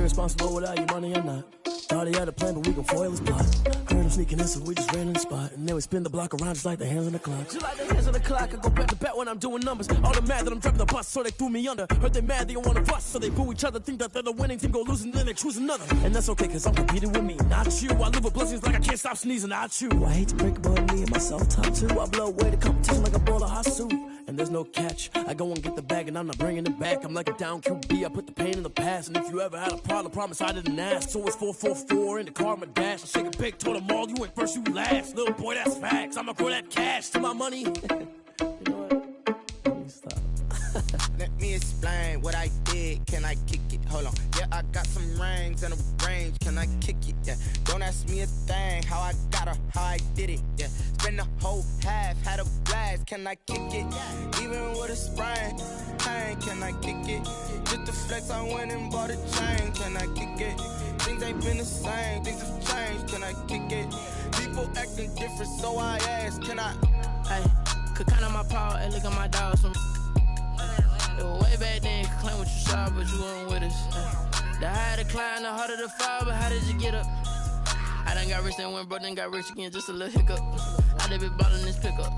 irresponsible without your money or not. Thought he had a plan, but we gon' foil his plot. Heard him sneaking in, so we just ran in the spot. And then we spin the block around just like the hands on the clock. Just like the hands on the clock, I go back to back when I'm doing numbers. All the mad that I'm driving the bus, so they threw me under. Heard they mad, they don't wanna bust, so they boo each other. Think that they're the winning team, go losing, then they choose another. And that's okay, cause I'm competing with me, not you. I live with blessings like I can't stop sneezing, not you. I hate to break it, but me and myself top two. I blow away the competition like a bowl of hot soup. And there's no catch. I go and get the bag and I'm not bringing it back. I'm like a down QB, I put the pain in the past. And if you ever had a problem, promise I didn't ask. So it's 4-4-4 in the car, my dash. I shake a big, told them all, you ain't first, you last. Little boy, that's facts. I'ma grow that cash to my money. You know what? Let me stop. Let me explain what I did. Can I kick it? Hold on. Yeah, I got some rings and a range. Can I kick it? Yeah. Don't ask me a thing. How I got her, how I did it. Yeah. Spend the whole half, had a blast. Can I kick it? Even with a sprain. Hey, can I kick it? Just to flex, I went and bought a chain. Can I kick it? Things ain't been the same. Things have changed. Can I kick it? People acting different, so I ask. Can I? Hey, could count on my power and look at my dogs from. It was way back then, you could claim what you saw, but you weren't with us. The higher the climb, the harder the fall, but how did you get up? I done got rich, then went broke, then got rich again, just a little hiccup. I done been ballin' this pickup.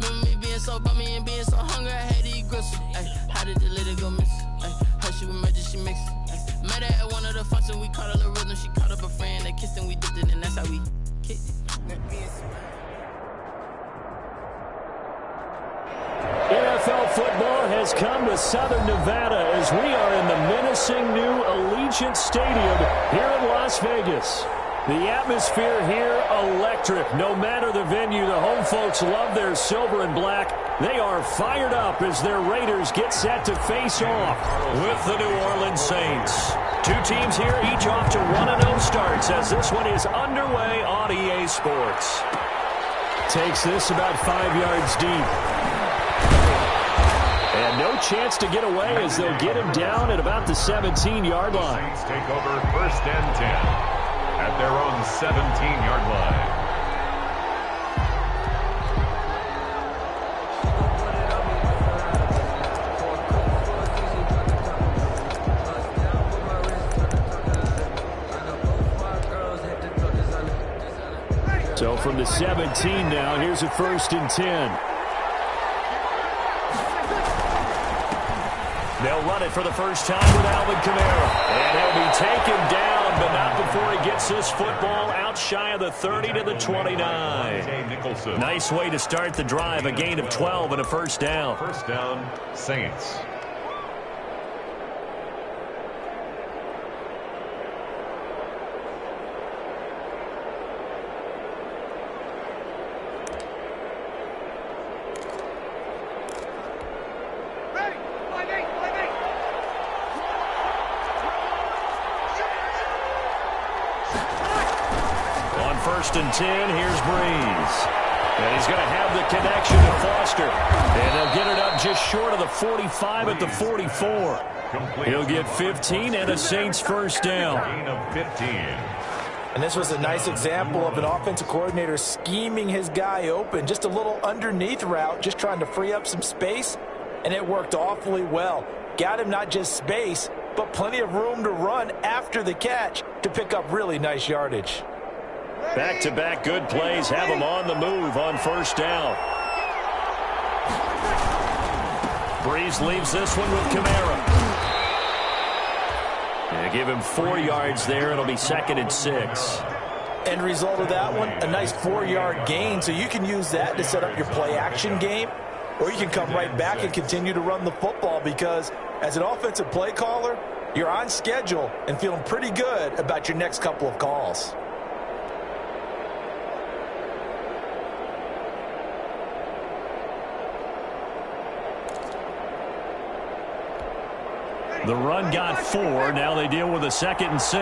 Remember me being so bummy and being so hungry, I had to eat gristle. Ay, how did the lady go miss? Ay, her she was magic, she mixed. Met her at one of the functions, we caught a little rhythm, she caught up a friend, they kissed and we dipped it, and that's how we kicked it. NFL football has come to Southern Nevada as we are in the menacing new Allegiant Stadium here in Las Vegas. The atmosphere here, electric. No matter the venue, the home folks love their silver and black. They are fired up as their Raiders get set to face off with the New Orleans Saints. Two teams here, each off to 1-0 starts as this one is underway on EA Sports. Takes this about 5 yards deep. And no chance to get away as they'll get him down at about the 17-yard line. Saints take over 1st and 10 at their own 17-yard line. So from the 17 now, here's a 1st and 10. They'll run it for the first time with Alvin Kamara. And he'll be taken down, but not before he gets this football out shy of the 30 to the 29. Nice way to start the drive, a gain of 12 and a 1st down. 1st down, Saints. And 10, here's Breeze. And he's going to have the connection to Foster. And they'll get it up just short of the 45 at the 44. He'll get 15 and a Saints 1st down. Gain of 15. And this was a nice example of an offensive coordinator scheming his guy open. Just a little underneath route, just trying to free up some space. And it worked awfully well. Got him not just space, but plenty of room to run after the catch to pick up really nice yardage. Back-to-back good plays have him on the move on 1st down. Breeze leaves this one with Kamara. And give him 4 yards there. It'll be 2nd and 6. End result of that one, a nice 4-yard gain. So you can use that to set up your play-action game, or you can come right back and continue to run the football because as an offensive play caller, you're on schedule and feeling pretty good about your next couple of calls. The run got 4. Now they deal with a 2nd and 6.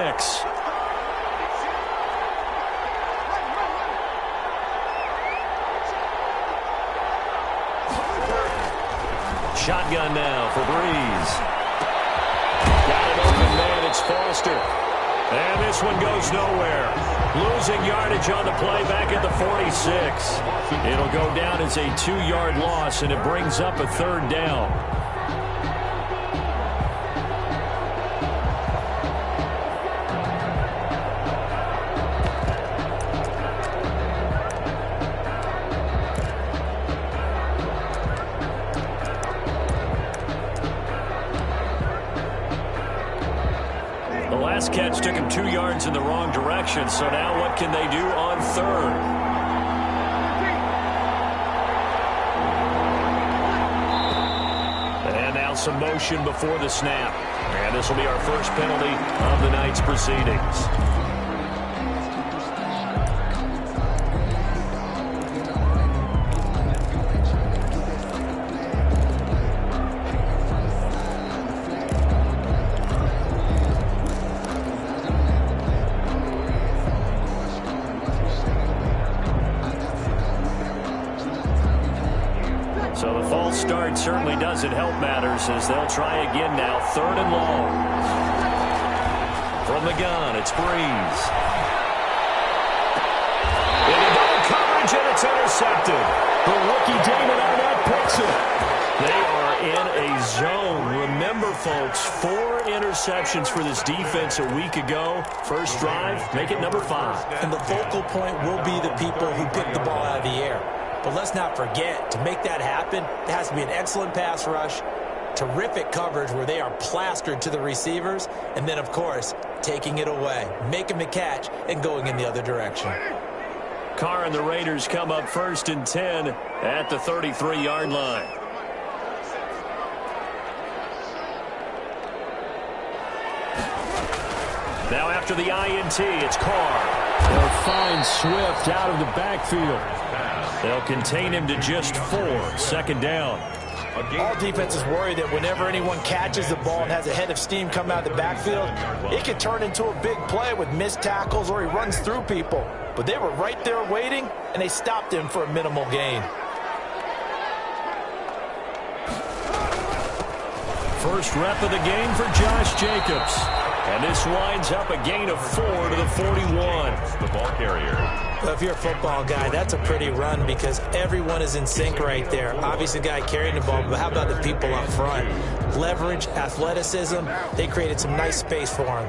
Shotgun now for Breeze. Got it open man. It's Foster. And this one goes nowhere. Losing yardage on the play back at the 46. It'll go down as a 2-yard loss, and it brings up a 3rd down. last catch took him 2 yards in the wrong direction, so now what can they do on third? And now some motion before the snap. And this will be our first penalty of the night's proceedings. So the false start certainly doesn't help matters as they'll try again now. 3rd and long. From the gun, it's Breeze. Into double coverage, and it's intercepted. The rookie Damon Arnett picks it. They are in a zone. Remember, folks, 4 interceptions for this defense a week ago. First drive, make it number 5. And the focal point will be the people who pick the ball out of the air. But let's not forget, to make that happen, there has to be an excellent pass rush, terrific coverage where they are plastered to the receivers, and then, of course, taking it away, making the catch, and going in the other direction. Carr and the Raiders come up 1st and 10 at the 33-yard line. Now after the INT, it's Carr. They'll find Swift out of the backfield. They'll contain him to just 4. 2nd down. All defenses worry that whenever anyone catches the ball and has a head of steam come out of the backfield, it can turn into a big play with missed tackles or he runs through people. But they were right there waiting, and they stopped him for a minimal gain. First rep of the game for Josh Jacobs. And this winds up a gain of 4 to the 41. The ball carrier. Well, if you're a football guy, that's a pretty run because everyone is in sync right there. Obviously, the guy carrying the ball, but how about the people up front? Leverage, athleticism, they created some nice space for him.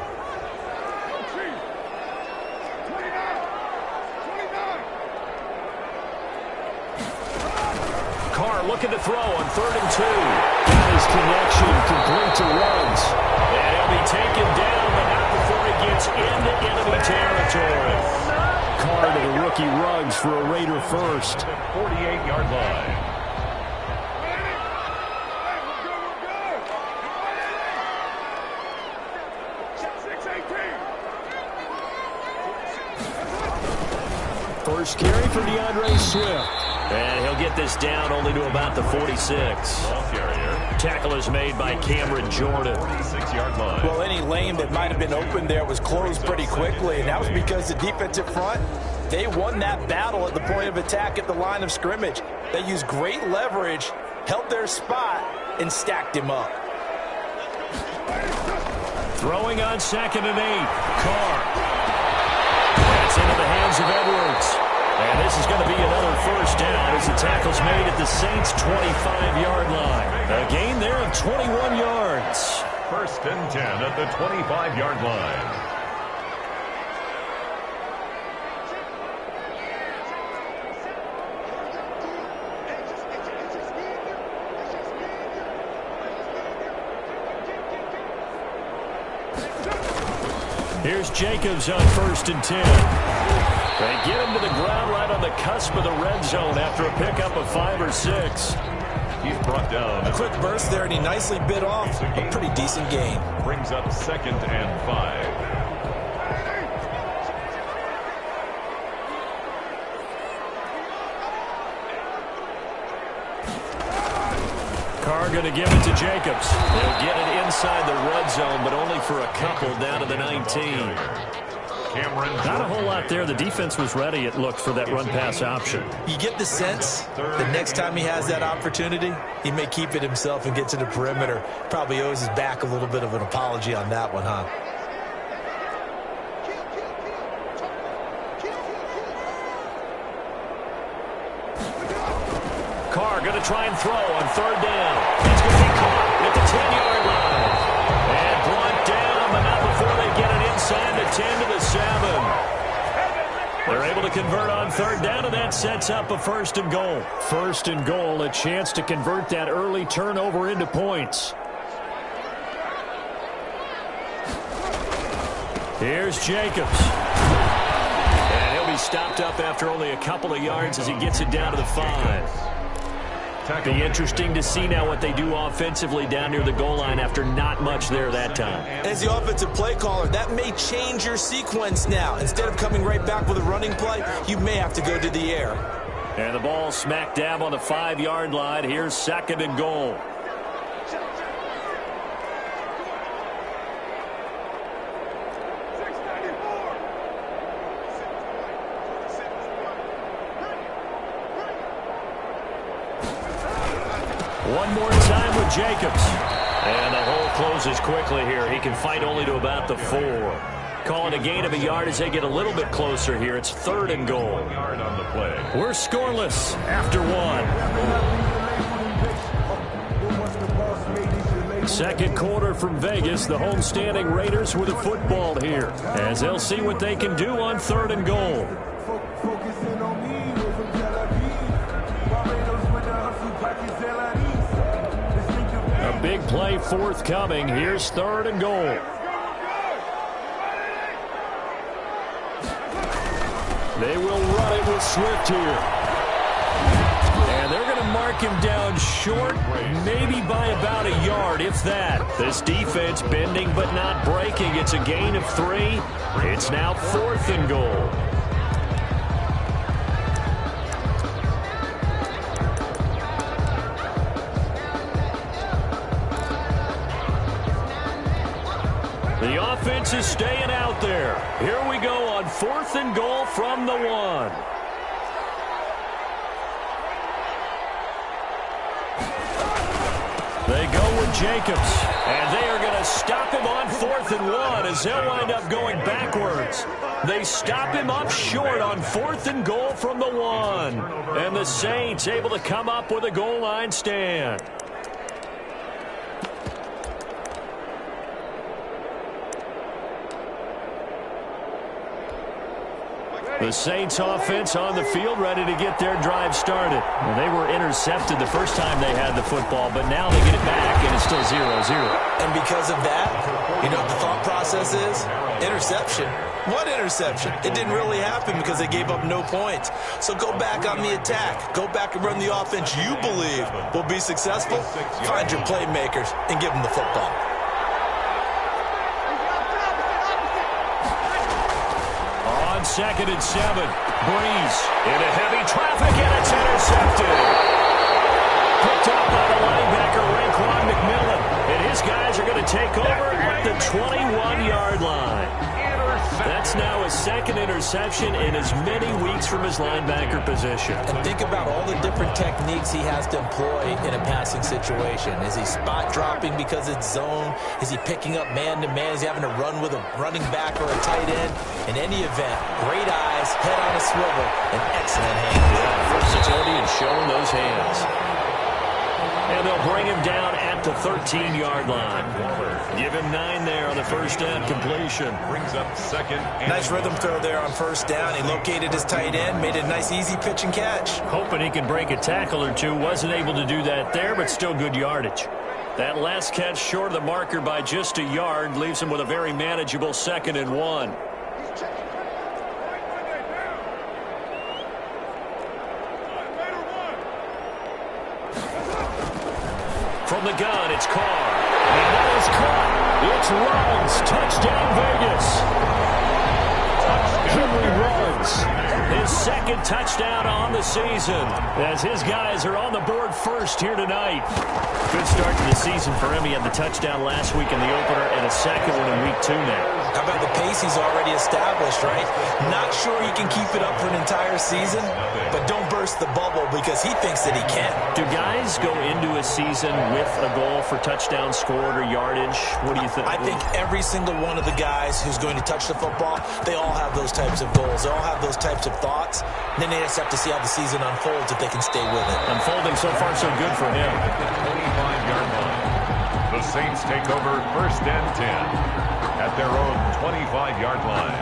Carr looking to throw on 3rd and 2. Got his connection, complete to Ruggs. And he'll be taken down, but not before he gets into enemy territory. Carr to the rookie Ruggs for a Raider first. 48-yard line. First carry for DeAndre Swift. And he'll get this down only to about the 46. Tackle is made by Cameron Jordan. 46-yard line. Well, any lane that might have been open there was closed pretty quickly, and that was because the defensive front, they won that battle at the point of attack at the line of scrimmage. They used great leverage, held their spot, and stacked him up. Throwing on 2nd and 8. Carr. That's into the hands of Edwards. And this is going to be another first down as the tackle's made at the Saints' 25-yard line. A gain there of 21 yards. 1st and 10 at the 25-yard line. Here's Jacobs on 1st and 10. They get him to the ground right on the cusp of the red zone after a pickup of 5 or 6. He's brought down. A quick burst there, and he nicely bit off a pretty decent gain. Brings up 2nd and 5. Carr going to give it to Jacobs. They'll get it inside the red zone, but only for a couple down to the 19. Not a whole lot there. The defense was ready, it looked, for that run-pass option. You get the sense that next time he has that opportunity, he may keep it himself and get to the perimeter. Probably owes his back a little bit of an apology on that one, huh? Carr going to try and throw on 3rd down. He's going to be caught at the 10-yard line. And brought down, but not before they get it inside the 10 to the 7. They're able to convert on 3rd down, and that sets up a 1st and goal. 1st and goal, a chance to convert that early turnover into points. Here's Jacobs. And he'll be stopped up after only a couple of yards as he gets it down to the 5. Be interesting to see now what they do offensively down near the goal line after not much there that time. As the offensive play caller, that may change your sequence now. Instead of coming right back with a running play, you may have to go to the air. And the ball smack dab on the 5-yard line. Here's 2nd and goal. One more time with Jacobs. And the hole closes quickly here. He can fight only to about the 4. Call it a gain of a yard as they get a little bit closer here. It's 3rd and goal. We're scoreless after 1. Second quarter from Vegas. The homestanding Raiders with the football here, as they'll see what they can do on 3rd and goal. A big play forthcoming. Here's 3rd and goal. They will run it with Swift here. And they're going to mark him down short, maybe by about a yard, if that. This defense bending but not breaking. It's a gain of 3. It's now 4th and goal. The offense is staying out there. Here we go on 4th and goal from the 1. They go with Jacobs, and they are going to stop him on 4th and 1 as they'll wind up going backwards. They stop him up short on 4th and goal from the 1. And the Saints able to come up with a goal line stand. The Saints offense on the field ready to get their drive started. Well, they were intercepted the first time they had the football, but now they get it back, and it's still 0-0. And because of that, you know what the thought process is? Interception. What interception? It didn't really happen because they gave up no points. So go back on the attack. Go back and run the offense you believe will be successful. Find your playmakers and give them the football. On 2nd and 7, Breeze into heavy traffic, and it's intercepted. Picked up by the linebacker, Raekwon McMillan. And his guys are going to take over at the 21-yard line. That's now his 2nd interception in as many weeks from his linebacker position. And think about all the different techniques he has to employ in a passing situation. Is he spot dropping because it's zone? Is he picking up man-to-man? Is he having to run with a running back or a tight end? In any event, great eyes, head on a swivel, and excellent hands. Yeah, versatility and showing those hands. And they'll bring him down at the 13-yard line. Give him 9 there on the first down completion. Brings up 2nd. Nice rhythm throw there on first down. He located his tight end, made it a nice, easy pitch and catch. Hoping he can break a tackle or two. Wasn't able to do that there, but still good yardage. That last catch short of the marker by just a yard leaves him with a very manageable 2nd and 1. From the gun, it's Carr. And that is caught. It's Ruggs. Touchdown, Vegas. Henry Ruggs. His 2nd touchdown on the season as his guys are on the board first here tonight. Good start to the season for him. He had the touchdown last week in the opener and a 2nd one in week 2 now. How about the pace he's already established, right? Not sure he can keep it up for an entire season, but don't burst the bubble because he thinks that he can. Do guys go into a season with a goal for touchdown scored or yardage? What do you think? I think every single one of the guys who's going to touch the football, they all have those types of goals. They all have those types of thoughts. And then they just have to see how the season unfolds if they can stay with it. Unfolding so far so good for him. 25-yard line. The Saints take over 1st and 10 at their own 25-yard line.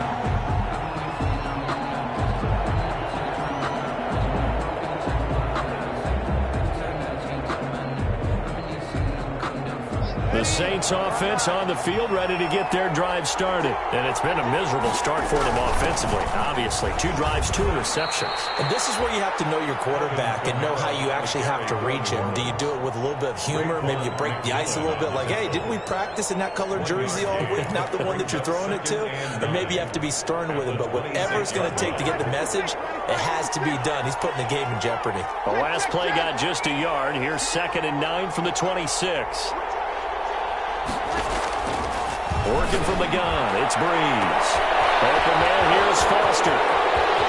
The Saints offense on the field, ready to get their drive started. And it's been a miserable start for them offensively, obviously. 2 drives, 2 interceptions. And this is where you have to know your quarterback and know how you actually have to reach him. Do you do it with a little bit of humor? Maybe you break the ice a little bit like, hey, didn't we practice in that colored jersey all week? Not the one that you're throwing it to? Or maybe you have to be stern with him. But whatever it's going to take to get the message, it has to be done. He's putting the game in jeopardy. The last play got just a yard. Here's 2nd and 9 from the 26. Working from the gun, it's Breeze. Open man, here's Foster.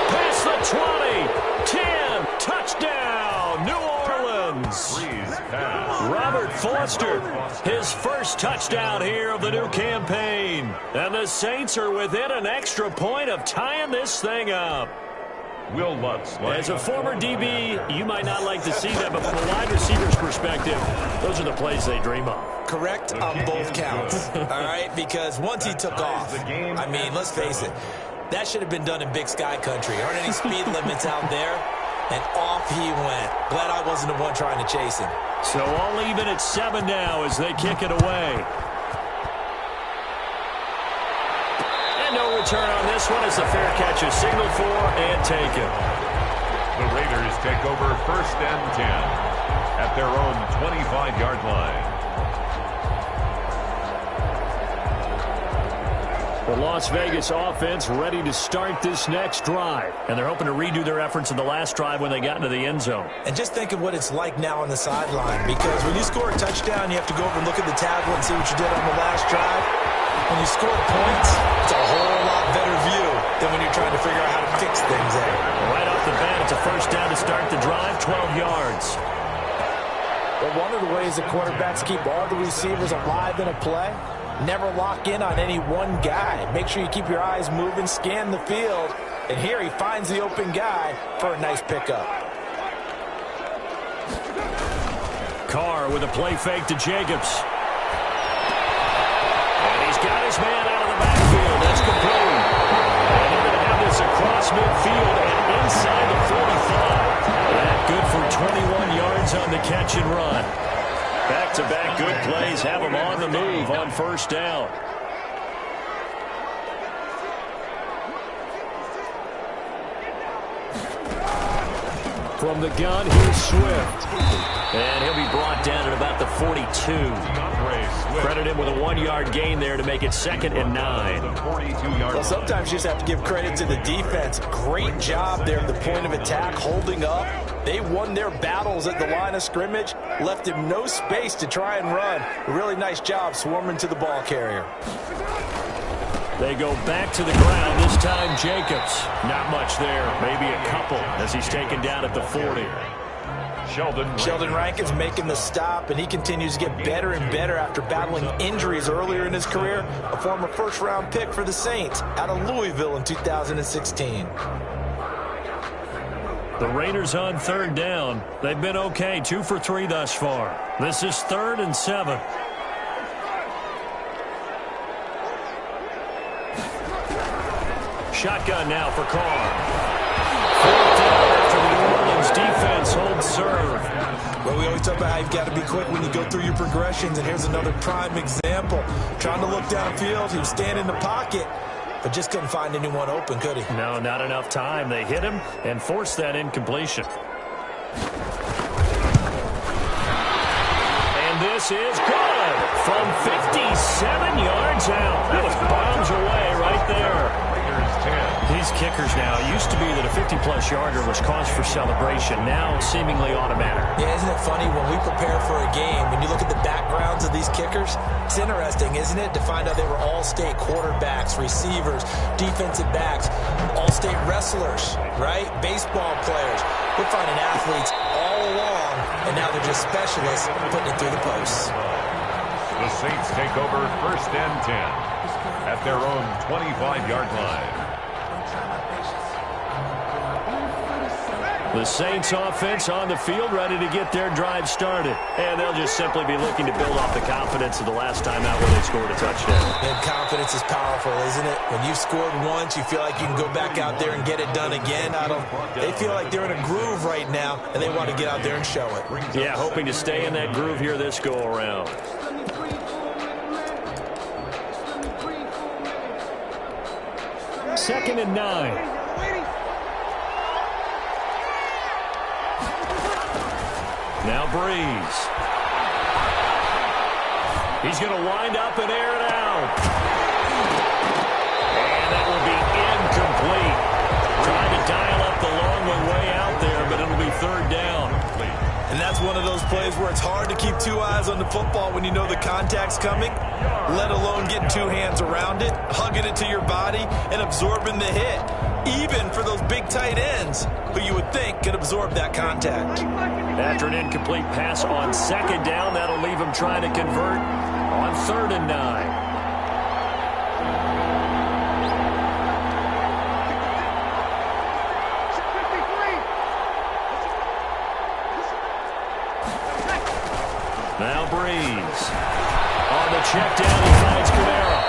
Past the 20, 10, touchdown, New Orleans. Robert Foster, his first touchdown here of the new campaign. And the Saints are within an extra point of tying this thing up. Will Lutz. As a former DB, you might not like to see that, but from a wide receiver's perspective, those are the plays they dream of. Correct on both counts, all right? Because once he took off, I mean, let's face it, that should have been done in Big Sky Country. Aren't any speed limits out there? And off he went. Glad I wasn't the one trying to chase him. So all even at 7 now as they kick it away. No return on this one as the fair catch is signaled for and taken. The Raiders take over 1st and 10 at their own 25-yard line. The Las Vegas offense ready to start this next drive. And they're hoping to redo their efforts in the last drive when they got into the end zone. And just think of what it's like now on the sideline. Because when you score a touchdown, you have to go over and look at the tablet and see what you did on the last drive. When you score points, it's a whole lot better view than when you're trying to figure out how to fix things there. Right off the bat, it's a first down to start the drive, 12 yards. Well, one of the ways that quarterbacks keep all the receivers alive in a play, never lock in on any one guy. Make sure you keep your eyes moving, scan the field, and here he finds the open guy for a nice pickup. Carr with a play fake to Jacobs. Got his man out of the backfield. That's complete. And they're going to have this across midfield and inside the 45. That good for 21 yards on the catch and run. Back-to-back good plays have them on the move on first down. From the gun, here's Swift. And he'll be brought down at about the 42. Credit him with a 1-yard gain there to make it 2nd and 9. Well, sometimes you just have to give credit to the defense. Great job there at the point of attack, holding up. They won their battles at the line of scrimmage, left him no space to try and run. A really nice job swarming to the ball carrier. They go back to the ground, this time Jacobs. Not much there, maybe a couple as he's taken down at the 40. Sheldon Rankins making the stop, and he continues to get better and better after battling injuries earlier in his career. A former first-round pick for the Saints out of Louisville in 2016. The Raiders on 3rd down. They've been okay, 2 for 3 thus far. This is 3rd and 7. Shotgun now for Carr. 4th down after the New Orleans defense holds serve. Well, we always talk about how you've got to be quick when you go through your progressions, and here's another prime example. Trying to look downfield, he was standing in the pocket, but just couldn't find anyone open, could he? No, not enough time. They hit him and forced that incompletion. And this is good from 57 yards out. That was bombs away right there. These kickers now, it used to be that a 50-plus yarder was cause for celebration. Now seemingly automatic. Yeah, isn't it funny when we prepare for a game, when you look at the backgrounds of these kickers, it's interesting, isn't it, to find out they were all-state quarterbacks, receivers, defensive backs, all-state wrestlers, right? Baseball players. We're finding athletes all along, and now they're just specialists putting it through the posts. The Saints take over 1st and 10 at their own 25-yard line. The Saints offense on the field ready to get their drive started. And they'll just simply be looking to build off the confidence of the last time out when they scored a touchdown. And confidence is powerful, isn't it? When you've scored once, you feel like you can go back out there and get it done again. They feel like they're in a groove right now, and they want to get out there and show it. Yeah, hoping to stay in that groove here this go-around. 2nd and 9. Now Breeze. He's going to wind up and air it out. And that will be incomplete. Trying to dial up the long way out there, but it'll be 3rd down. And that's one of those plays where it's hard to keep 2 eyes on the football when you know the contact's coming, let alone getting 2 hands around it, hugging it to your body, and absorbing the hit. Even for those big tight ends who you would think could absorb that contact. After an incomplete pass on 2nd down, that'll leave him trying to convert on 3rd and 9. Now Breeze. On the check down, he finds Kamara.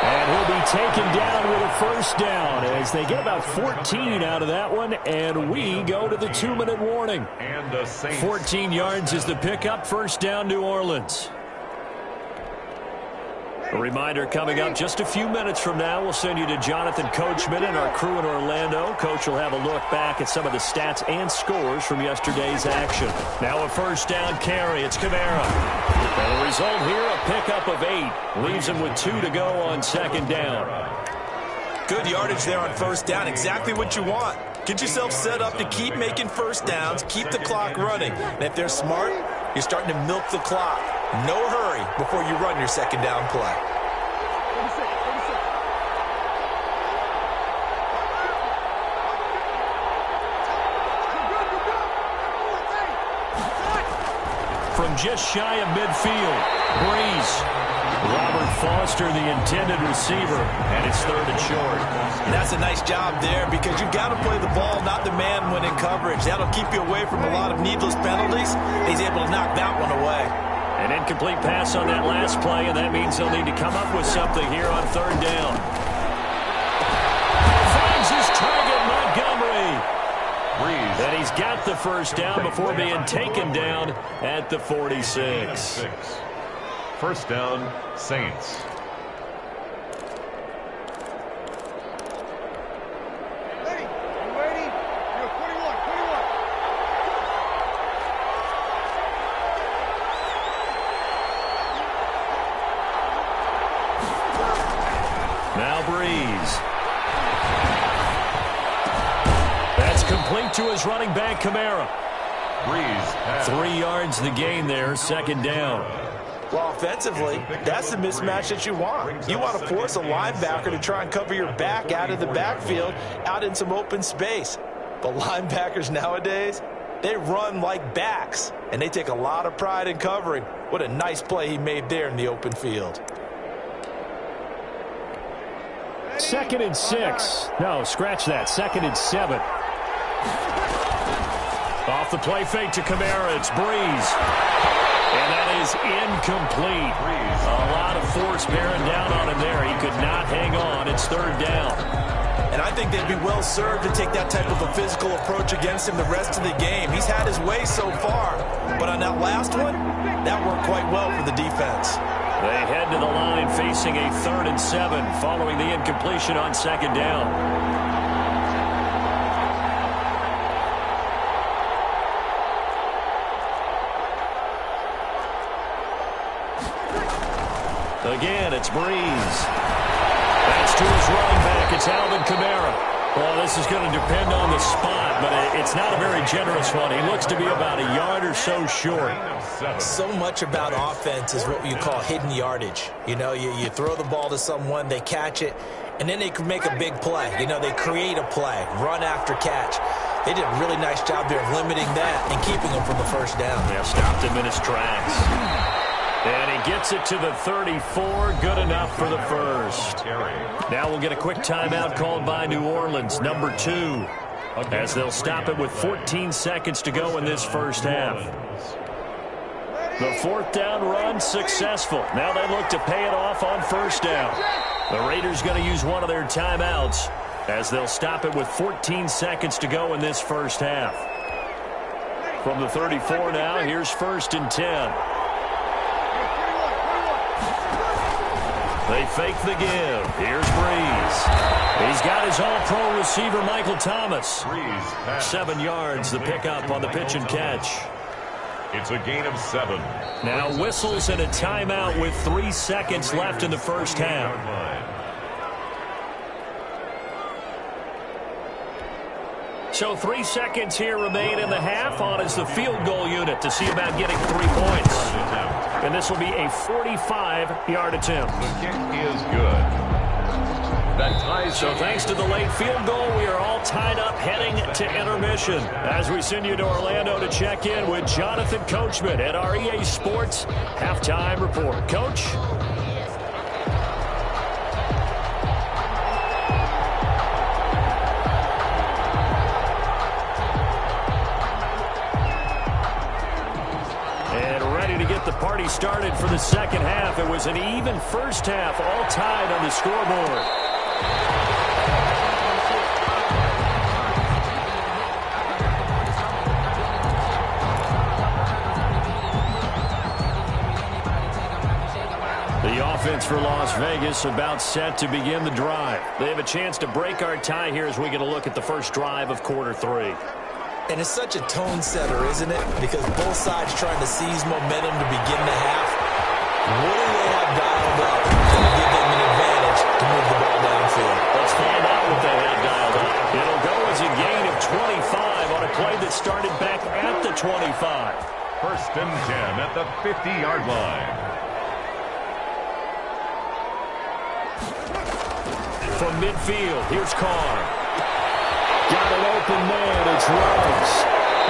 And he'll be taken down with a 1st down as they get about 14 out of that one, and we go to the 2-minute warning. 14 yards is the pickup, 1st down, New Orleans. A reminder coming up just a few minutes from now, we'll send you to Jonathan Coachman and our crew in Orlando. Coach will have a look back at some of the stats and scores from yesterday's action. Now a 1st down carry. It's Kamara. And the result here, a pickup of 8. Leaves him with 2 to go on 2nd down. Good yardage there on 1st down. Exactly what you want. Get yourself set up to keep making 1st downs, keep the clock running. And if they're smart, you're starting to milk the clock. No hurry before you run your 2nd down play. From just shy of midfield, Breeze. Robert Foster, the intended receiver, and it's 3rd and short. And that's a nice job there because you've got to play the ball, not the man when in coverage. That'll keep you away from a lot of needless penalties. He's able to knock that one away. An incomplete pass on that last play, and that means they'll need to come up with something here on 3rd down. Finds his target, Montgomery. Breeze. And he's got the 1st down before being taken down at the 46. 1st down, Saints. Now Breeze. That's complete to his running back, Kamara. Breeze. 3 yards the gain there, 2nd down. Well, offensively, that's the mismatch that you want. You want to force a linebacker to try and cover your back out of the backfield, out in some open space. But linebackers nowadays, they run like backs, and they take a lot of pride in covering. What a nice play he made there in the open field. 2nd and 6. No, scratch that. 2nd and 7. Off the play fake to Kamara, it's Breeze. And that is incomplete. A lot of force bearing down on him there. He could not hang on. It's 3rd down. And I think they'd be well served to take that type of a physical approach against him the rest of the game. He's had his way so far. But on that last one, that worked quite well for the defense. They head to the line facing a 3rd and 7 following the incompletion on 2nd down. Again, it's Breeze. That's to his running back. It's Alvin Kamara. Well, this is going to depend on the spot, but it's not a very generous one. He looks to be about a yard or so short. So much about offense is what you call hidden yardage. You know, you throw the ball to someone, they catch it, and then they can make a big play. You know, they create a play, run after catch. They did a really nice job there of limiting that and keeping him from the 1st down. Yeah, stopped him in his tracks. And he gets it to the 34. Good enough for the 1st. Now we'll get a quick timeout called by New Orleans, number 2, as they'll stop it with 14 seconds to go in this 1st half. The 4th down run successful. Now they look to pay it off on 1st down. The Raiders going to use one of their timeouts as they'll stop it with 14 seconds to go in this 1st half. From the 34 now, here's 1st and 10. They fake the give. Here's Breeze. He's got his all-pro receiver, Michael Thomas. 7 yards, the pickup on the pitch and catch. It's a gain of 7. Now whistles and a timeout with 3 seconds left in the first half. So 3 seconds here remain in the half. On is the field goal unit to see about getting 3 points. And this will be a 45-yard attempt. The kick is good. That ties. So thanks to the late field goal, we are all tied up heading to intermission. As we send you to Orlando to check in with Jonathan Coachman at our EA Sports Halftime Report. Coach? The party started for the second half. It was an even first half, all tied on the scoreboard. The offense for Las Vegas about set to begin the drive. They have a chance to break our tie here as we get a look at the first drive of quarter 3. And it's such a tone setter, isn't it? Because both sides trying to seize momentum to begin the half. What do they have dialed up to give them an advantage to move the ball downfield? Let's find out what they have dialed up. It'll go as a gain of 25 on a play that started back at the 25. First and 10 at the 50-yard line. From midfield, here's Carr. Got an open man, it's Ruggs.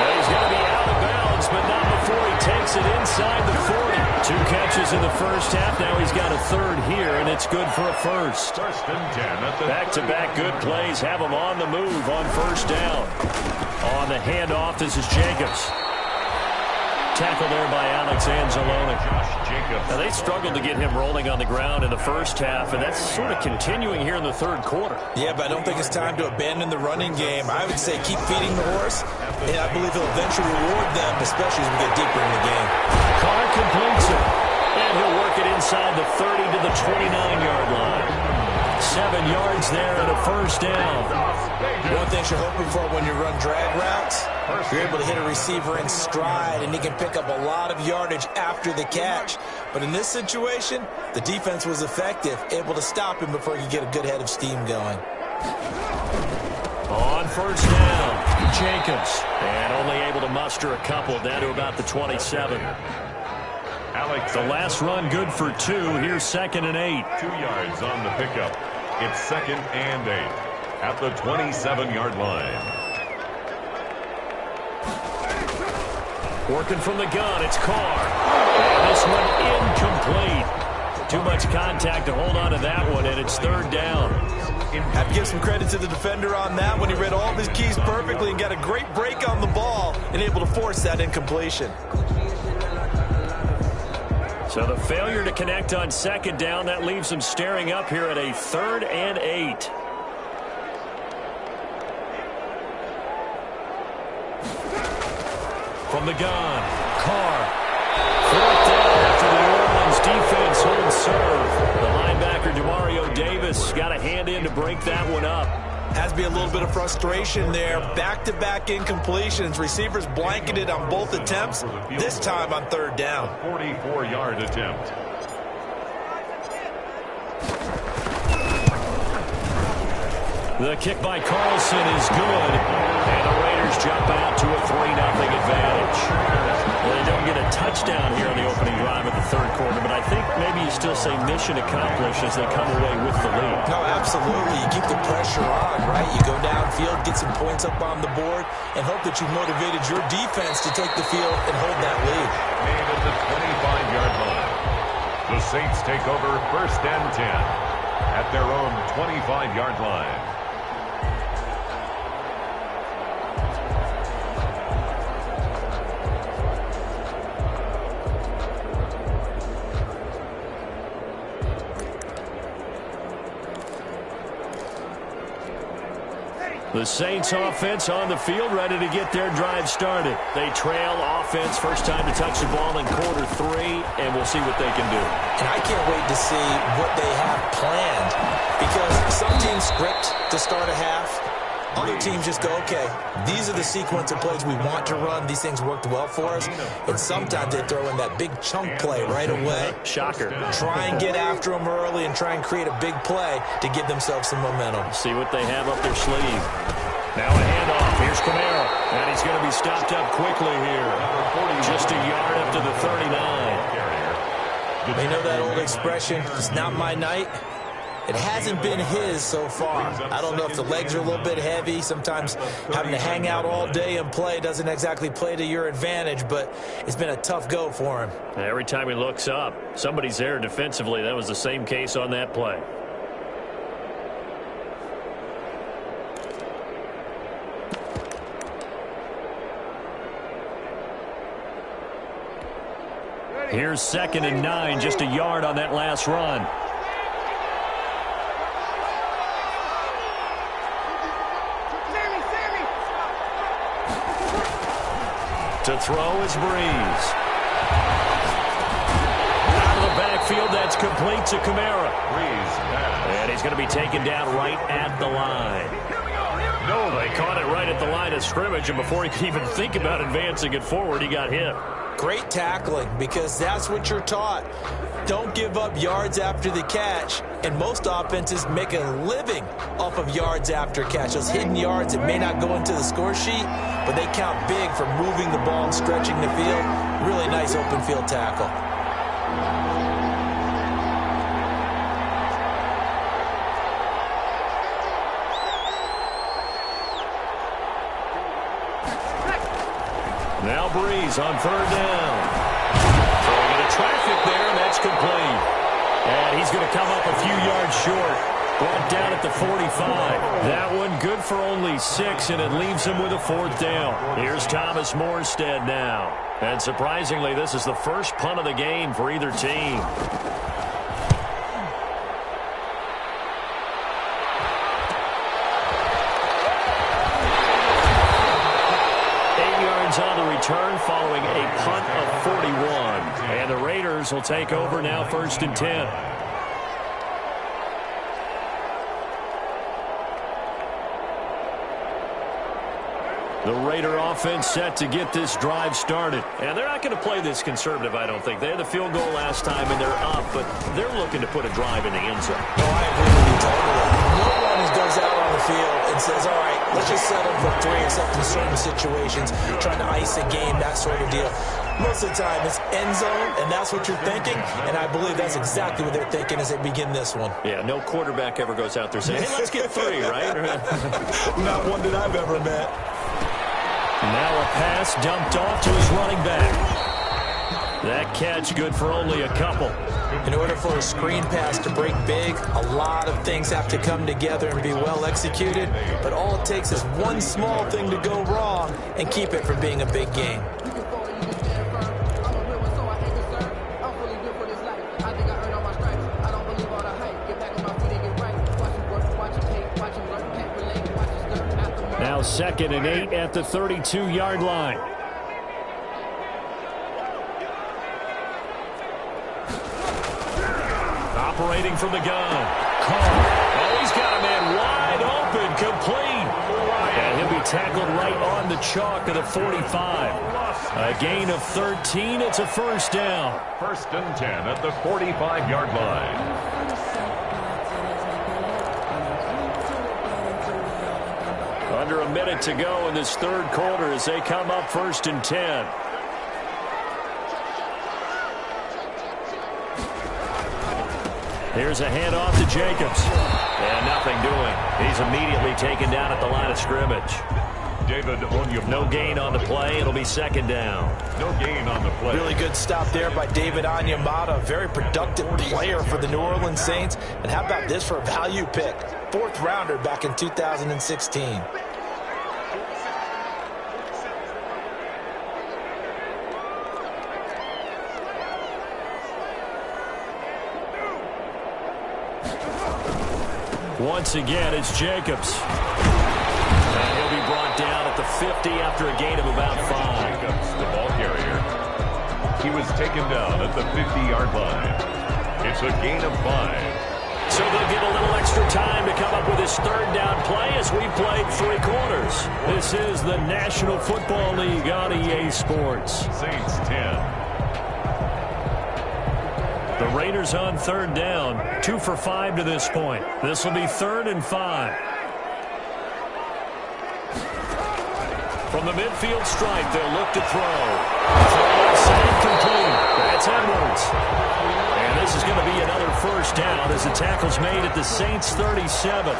Now he's going to be out of bounds, but not before he takes it inside the 40. 2 catches in the first half, now he's got a third here, and it's good for a first. First and 10 at the back-to-back good plays have him on the move on first down. On the handoff, this is Jacobs. Tackle there by Alex Anzalone. Now, they struggled to get him rolling on the ground in the first half, and that's sort of continuing here in the third quarter. Yeah, but I don't think it's time to abandon the running game. I would say keep feeding the horse, and I believe he'll eventually reward them, especially as we get deeper in the game. Carr completes it, and he'll work it inside the 30 to the 29-yard line. 7 yards there and a first down. One thing you're hoping for when you run drag routes, you're able to hit a receiver in stride, and he can pick up a lot of yardage after the catch. But in this situation, the defense was effective, able to stop him before he could get a good head of steam going. On first down, Jacobs, and only able to muster a couple down to about the 27. The last run good for 2. Here's 2nd and 8. 2 yards on the pickup. It's 2nd and 8 at the 27-yard line. Working from the gun, it's Carr. And this one incomplete. Too much contact to hold on to that one, and it's 3rd down. Have to give some credit to the defender on that when he read all of his keys perfectly and got a great break on the ball and able to force that incompletion. So the failure to connect on 2nd down, that leaves them staring up here at a 3rd and 8. From the gun, Carr. 4th down after the New Orleans defense holds serve. The linebacker, Demario Davis, got a hand in to break that one up. Has to be a little bit of frustration there. Back-to-back incompletions. Receivers blanketed on both attempts, this time on 3rd down. 44-yard attempt. The kick by Carlson is good, and the Raiders jump out to a 3-0 advantage. Well, they don't get a touchdown here in the opening drive of the 3rd quarter, but I think maybe you still say mission accomplished as they come away with the lead. No, absolutely. You keep the pressure on, right? You go downfield, get some points up on the board, and hope that you motivated your defense to take the field and hold that lead. Made at the 25-yard line. The Saints take over 1st and 10 at their own 25-yard line. The Saints offense on the field, ready to get their drive started. They trail offense, first time to touch the ball in quarter 3, and we'll see what they can do. And I can't wait to see what they have planned because some teams script to start a half. Other teams just go, okay, these are the sequence of plays we want to run. These things worked well for us. And sometimes they throw in that big chunk play right away. Shocker. Try and get after them early and try and create a big play to give themselves some momentum. See what they have up their sleeve. Now a handoff. Here's Camara. And he's going to be stopped up quickly here. Just a yard up to the 39. They know that old expression, it's not my night. It hasn't been his so far. I don't know if the legs are a little bit heavy. Sometimes having to hang out all day and play doesn't exactly play to your advantage, but it's been a tough go for him. Every time he looks up, somebody's there defensively. That was the same case on that play. Here's 2nd and 9, just a yard on that last run. To throw is Breeze. Out of the backfield, that's complete to Camara. And he's going to be taken down right at the line. No, they caught it right at the line of scrimmage, and before he could even think about advancing it forward, he got hit. Great tackling, because that's what you're taught. Don't give up yards after the catch, and most offenses make a living off of yards after catch. Those hidden yards that may not go into the score sheet, but they count big for moving the ball and stretching the field. Really nice open field tackle. Now Breeze on 3rd down. Throwing into traffic there, and that's complete. And he's going to come up a few yards short. Brought down at the 45. That one good for only 6, and it leaves him with a 4th down. Here's Thomas Morstead now. And surprisingly, this is the first punt of the game for either team. On the return following a punt of 41. And the Raiders will take over now 1st and 10. The Raider offense set to get this drive started. And they're not going to play this conservative, I don't think. They had the field goal last time, and they're up, but they're looking to put a drive in the end zone. No, I agree with you totally. No one goes out on the field and says, all right, let's just settle for 3, except in certain situations, trying to ice a game, that sort of deal. Most of the time, it's end zone, and that's what you're thinking, and I believe that's exactly what they're thinking as they begin this one. Yeah, no quarterback ever goes out there saying, hey, let's get 3, right? Not one that I've ever met. Now a pass dumped off to his running back. That catch good for only a couple. In order for a screen pass to break big, a lot of things have to come together and be well executed, but all it takes is one small thing to go wrong and keep it from being a big game. Now 2nd and 8 at the 32-yard line. Operating from the gun. Oh, he's got a man wide open, complete. And he'll be tackled right on the chalk of the 45. A gain of 13. It's a 1st down. 1st and 10 at the 45-yard line. Under a minute to go in this 3rd quarter as they come up 1st and 10. Here's a handoff to Jacobs. And nothing doing. He's immediately taken down at the line of scrimmage. David Onyemata. No gain on the play. It'll be 2nd down. No gain on the play. Really good stop there by David Onyemata. A very productive player for the New Orleans Saints. And how about this for a value pick? 4th rounder back in 2016. Once again, it's Jacobs. And he'll be brought down at the 50 after a gain of about 5. Jacobs, the ball carrier. He was taken down at the 50-yard line. It's a gain of 5. So they'll get a little extra time to come up with this third down play as we played 3 quarters. This is the National Football League on EA Sports. Saints 10. The Raiders on third down, 2 for 5 to this point. This will be 3rd and 5. From the midfield stripe, they'll look to throw. Throw complete. That's Edwards. And this is going to be another first down as the tackle's made at the Saints 37.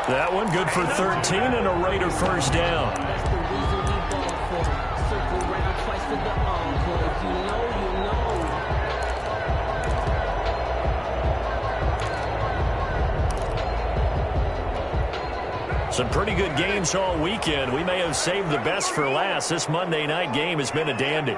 That one good for 13 and a Raider first down. Some pretty good games all weekend. We may have saved the best for last. This Monday night game has been a dandy.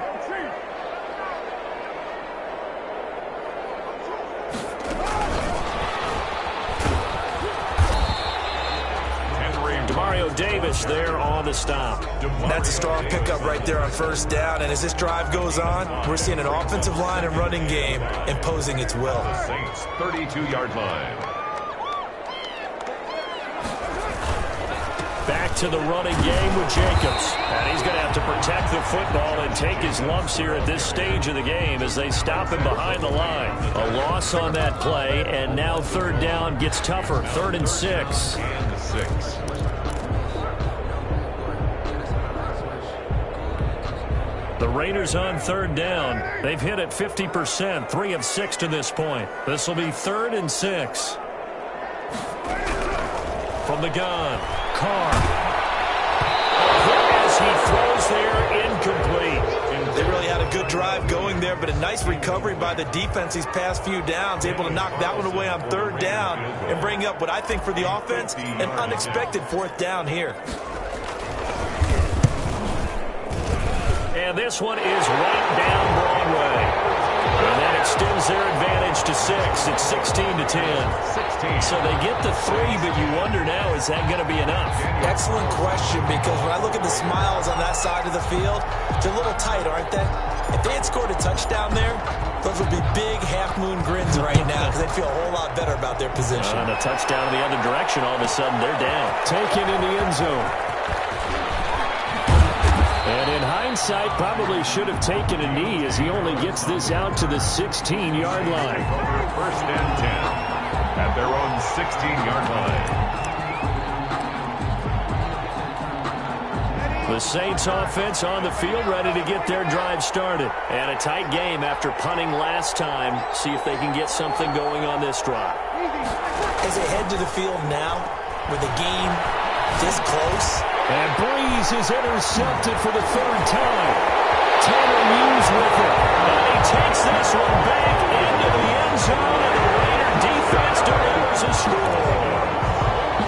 Demario Davis there on the stop. That's a strong pickup right there on first down. And as this drive goes on, we're seeing an offensive line and running game imposing its will. Saints 32-yard line. Back to the running game with Jacobs. And he's going to have to protect the football and take his lumps here at this stage of the game as they stop him behind the line. A loss on that play, and now third down gets tougher. 3rd and 6. And 6. The Raiders on third down. They've hit it 50%, 3 of 6 to this point. This will be 3rd and 6. From the gun, Carr. As he throws there, incomplete. They really had a good drive going there, but a nice recovery by the defense these past few downs, able to knock that one away on third down and bring up what I think for the offense, an unexpected 4th down here. And this one is right down Broadway. And that extends their advantage to 6. It's 16-10. So they get the 3, but you wonder now, is that going to be enough? Excellent question, because when I look at the smiles on that side of the field, they're a little tight, aren't they? If they had scored a touchdown there, those would be big half-moon grins right now because they'd feel a whole lot better about their position. And a touchdown the other direction, all of a sudden they're down. Taken in the end zone. And in hindsight, probably should have taken a knee as he only gets this out to the 16-yard line. 1st and 10 at their own 16-yard line. The Saints offense on the field ready to get their drive started. And a tight game after punting last time. See if they can get something going on this drive. As they head to the field now, with the game this close. And Breeze is intercepted for the 3rd time. Tanner Muse with it. And he takes this one back into the end zone, and the Raider defense delivers a score.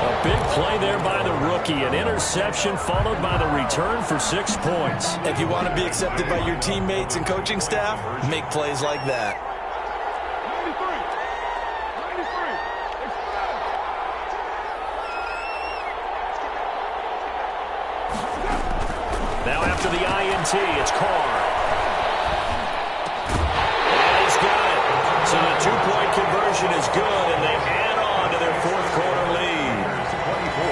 A big play there by the rookie. An interception followed by the return for 6 points. If you want to be accepted by your teammates and coaching staff, make plays like that. Now after the INT, it's Carr. And he's got it. So the 2-point conversion is good, and they add on to their 4th quarter lead. 24.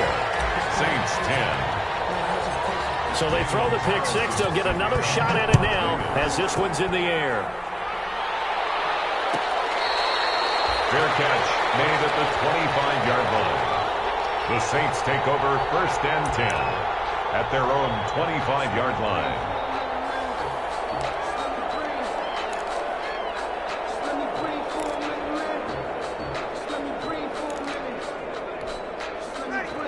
Saints 10. So they throw the pick 6. They'll get another shot at it now as this one's in the air. Fair catch made at the 25-yard line. The Saints take over 1st and 10. At their own 25-yard line.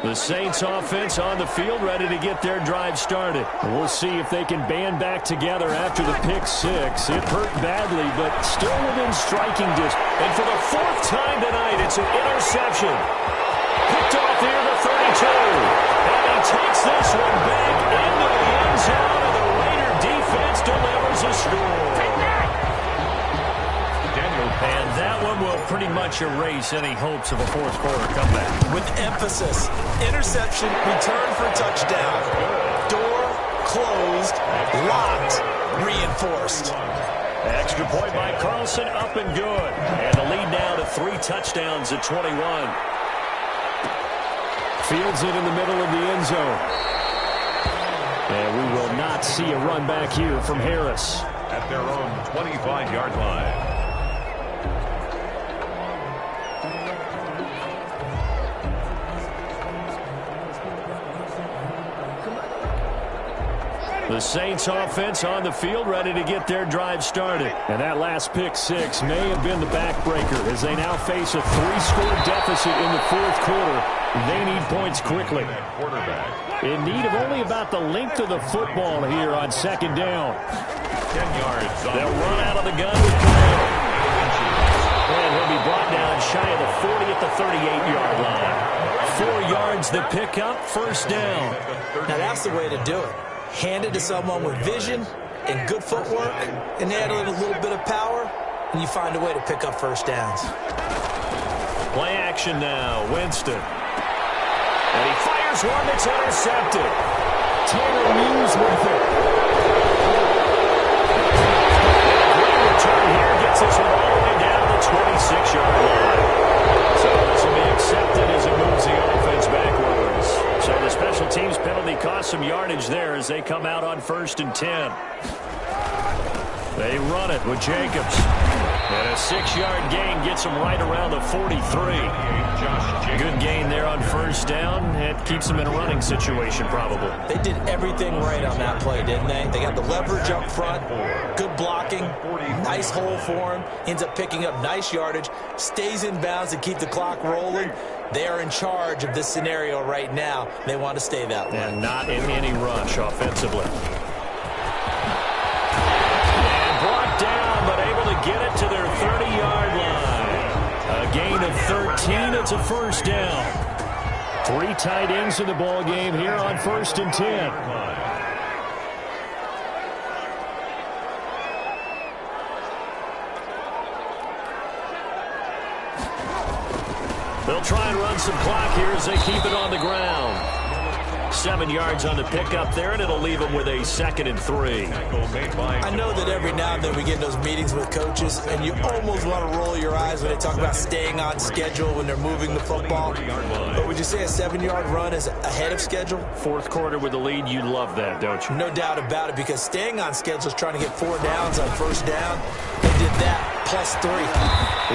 The Saints offense on the field ready to get their drive started. We'll see if they can band back together after the pick 6. It hurt badly, but still within striking distance. And for the 4th time tonight, it's an interception. Picked off here the 32. And he takes this one back into the end zone, and the Raider defense delivers a score. And that one will pretty much erase any hopes of a 4th quarter comeback. With emphasis, interception, return for touchdown. Door closed, locked, reinforced. Extra point by Carlson, up and good. And the lead now to 3 touchdowns at 21. Fields it in the middle of the end zone. And we will not see a run back here from Harris. At their own 25-yard line. The Saints offense on the field, ready to get their drive started. And that last pick six may have been the backbreaker as they now face a 3-score deficit in the fourth quarter. They need points quickly. In need of only about the length of the football here on second down. 10 yards. They'll run out of the gun with Kyle. And he'll be brought down shy of the 40 at the 38-yard line. 4 yards the pickup, first down. Now that's the way to do it. Hand it to someone with vision and good footwork, and add a little bit of power, and you find a way to pick up first downs. Play action now, Winston. And he fires one that's intercepted. Tanner Muse with it. Great return here, gets this one all the way down to the 26-yard line. So this will be accepted as it moves the offense backwards. So the special teams penalty cost some yardage there as they come out on 1st and 10. They run it with Jacobs. And a 6-yard gain gets them right around the 43. Good gain there on first down. It keeps them in a running situation probably. They did everything right on that play, didn't they? They got the leverage up front, good blocking, nice hole for him, ends up picking up nice yardage, stays in bounds to keep the clock rolling. They are in charge of this scenario right now. They want to stay that way. And not in any rush offensively. And brought down, but able to get it to their 30-yard line. A gain of 13. It's a first down. 3 tight ends in the ball game here on 1st and 10. They'll try and run some clock here as they keep it on the ground. 7 yards on the pickup there, and it'll leave them with a 2nd and 3. I know that every now and then we get in those meetings with coaches, and you almost want to roll your eyes when they talk about staying on schedule when they're moving the football. But would you say a 7-yard run is ahead of schedule? Fourth quarter with the lead, you love that, don't you? No doubt about it, because staying on schedule is trying to get 4 downs on first down. They did that, plus 3.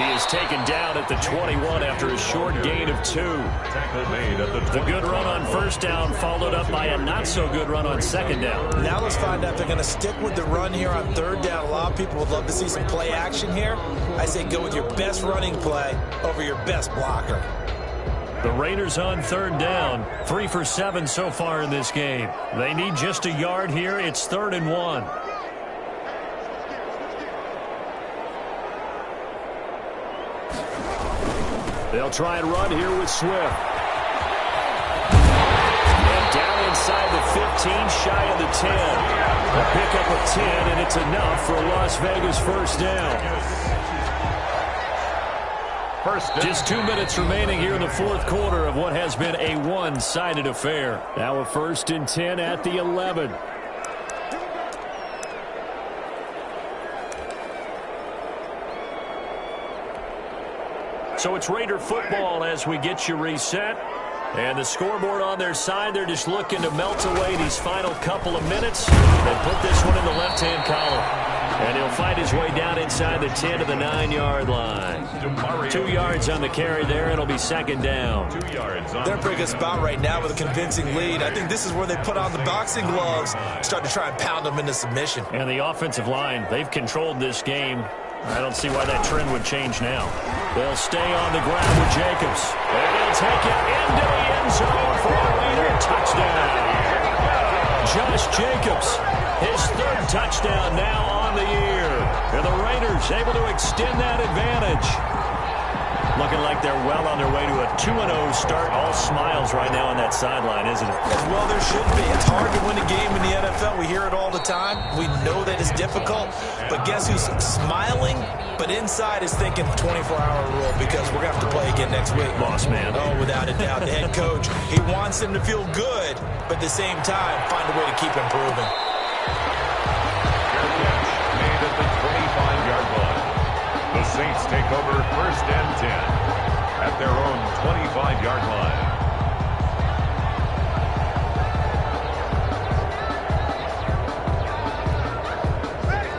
He is taken down at the 21 after a short gain of 2. The good run on first down followed up by a not-so-good run on second down. Now let's find out if they're going to stick with the run here on third down. A lot of people would love to see some play action here. I say go with your best running play over your best blocker. The Raiders on third down, 3 for 7 so far in this game. They need just a yard here. It's 3rd and 1. They'll try and run here with Swift. And down inside the 15, shy of the 10. A pickup of 10, and it's enough for a Las Vegas first down. Just 2 minutes remaining here in the fourth quarter of what has been a one-sided affair. Now a 1st and 10 at the 11. So it's Raider football as we get you reset. And the scoreboard on their side, they're just looking to melt away these final couple of minutes and put this one in the left-hand column. And he'll find his way down inside the 10 to the 9-yard line. 2 yards on the carry there, and it'll be second down. They're in a pretty good spot right now with a convincing lead. I think this is where they put on the boxing gloves, start to try and pound them into submission. And the offensive line, they've controlled this game. I don't see why that trend would change now. They'll stay on the ground with Jacobs. And they'll take it into the end zone for a Raider touchdown. Josh Jacobs, his 3rd touchdown now on the year. And the Raiders able to extend that advantage. Looking like they're well on their way to a 2-0 start. All smiles right now on that sideline, isn't it? As well there should be. It's hard to win a game in the NFL. We hear it all the time. We know that it's difficult. But guess who's smiling? But inside is thinking 24-hour rule because we're going to have to play again next week. Boss man. Oh, without a doubt. The head coach, he wants them to feel good, but at the same time, find a way to keep improving. Made at the 25. The Saints take over 1st and 10 at their own 25-yard line.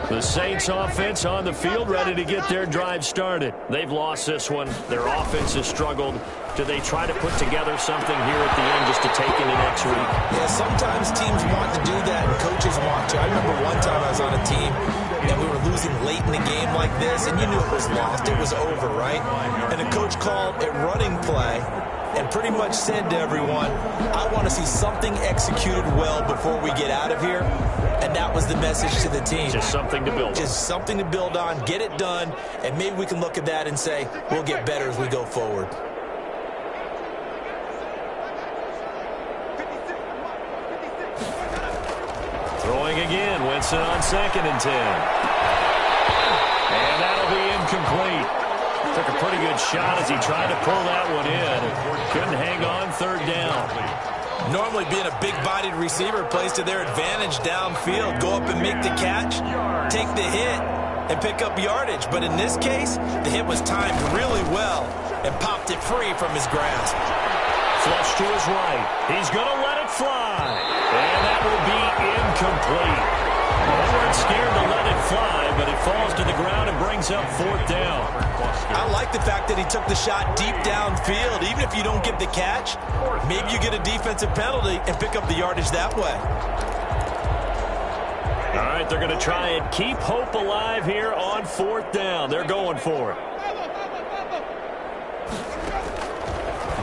The Saints offense on the field, ready to get their drive started. They've lost this one. Their offense has struggled. Do they try to put together something here at the end just to take into next week? Yeah, sometimes teams want to do that and coaches want to. I remember one time I was on a team and we were losing late in the game like this, and you knew it was lost. It was over, right? And the coach called a running play and pretty much said to everyone, I want to see something executed well before we get out of here. And that was the message to the team. Just something to build on. Just something to build on, get it done, and maybe we can look at that and say, we'll get better as we go forward. Throwing again, Winston on 2nd and 10. And that'll be incomplete. Took a pretty good shot as he tried to pull that one in. Couldn't hang on 3rd down. Normally being a big-bodied receiver plays to their advantage downfield. Go up and make the catch, take the hit, and pick up yardage. But in this case, the hit was timed really well and popped it free from his grasp. Flush to his right. He's going to let it fly. And that will be incomplete. They weren't scared to let it fly, but it falls to the ground and brings up 4th down. I like the fact that he took the shot deep downfield. Even if you don't get the catch, maybe you get a defensive penalty and pick up the yardage that way. All right, they're going to try and keep hope alive here on 4th down. They're going for it.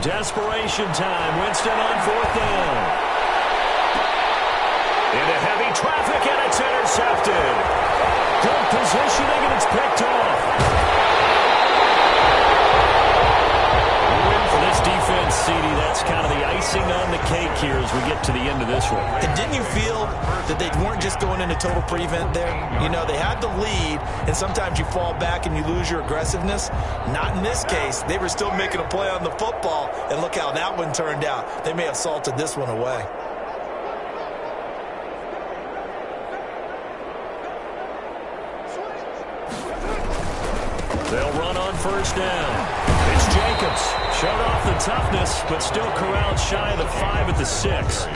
Desperation time. Winston on 4th down. Into heavy traffic, and it's intercepted. Good positioning, and it's picked off. For this defense, CD, that's kind of the icing on the cake here as we get to the end of this one. And didn't you feel that they weren't just going into total prevent there? You know, they had the lead, and sometimes you fall back and you lose your aggressiveness. Not in this case. They were still making a play on the football, and look how that one turned out. They may have salted this one away. They'll run on 1st down. It's Jacobs. Showed off the toughness, but still corralled shy of the 5 at the 6.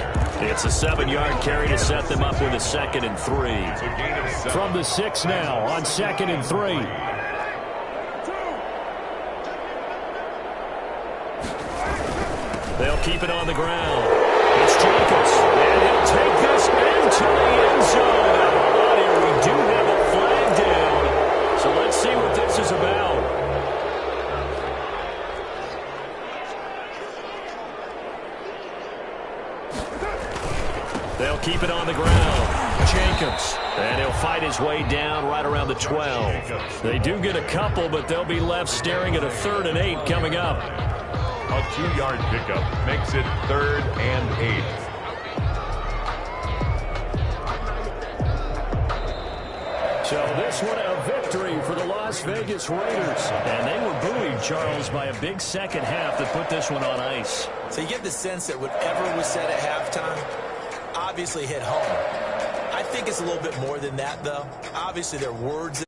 It's a 7-yard carry to set them up with a 2nd and 3. From the 6 now on 2nd and 3. They'll keep it on the ground. It's Jacobs, and he'll take this into the end zone. Hold on here, we do have a flag down. So let's see what this is about. They'll keep it on the ground. Jacobs. And he'll fight his way down right around the 12. They do get a couple, but they'll be left staring at a 3rd and 8 coming up. A 2-yard pickup makes it 3rd and 8. So this one a victory for the Las Vegas Raiders. And they were buoyed, Charles, by a big second half that put this one on ice. So you get the sense that whatever was said at halftime obviously hit home. I think it's a little bit more than that, though. Obviously, there are words